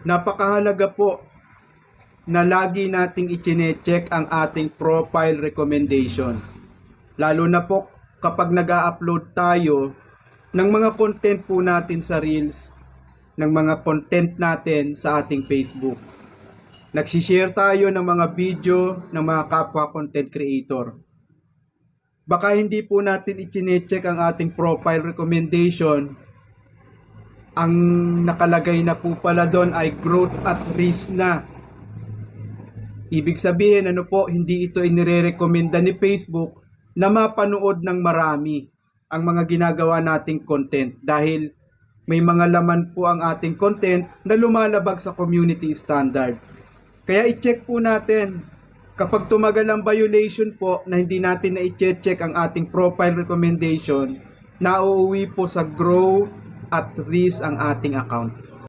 Napakahalaga po na lagi nating i-check ang ating profile recommendation. Lalo na po kapag nag-a-upload tayo ng mga content po natin sa Reels, ng mga content natin sa ating Facebook. Nagsishare tayo ng mga video ng mga kapwa content creator. Baka hindi po natin i-check ang ating profile recommendation. Ang nakalagay na po pala doon ay growth at risk na. Ibig sabihin, hindi ito inire-recommenda ni Facebook na mapanood ng marami ang mga ginagawa nating content dahil may mga laman po ang ating content na lumalabag sa community standard. Kaya i-check po natin kapag tumagal ang violation po na hindi natin na i-check ang ating profile recommendation, nauuwi po sa grow at risk ang ating account.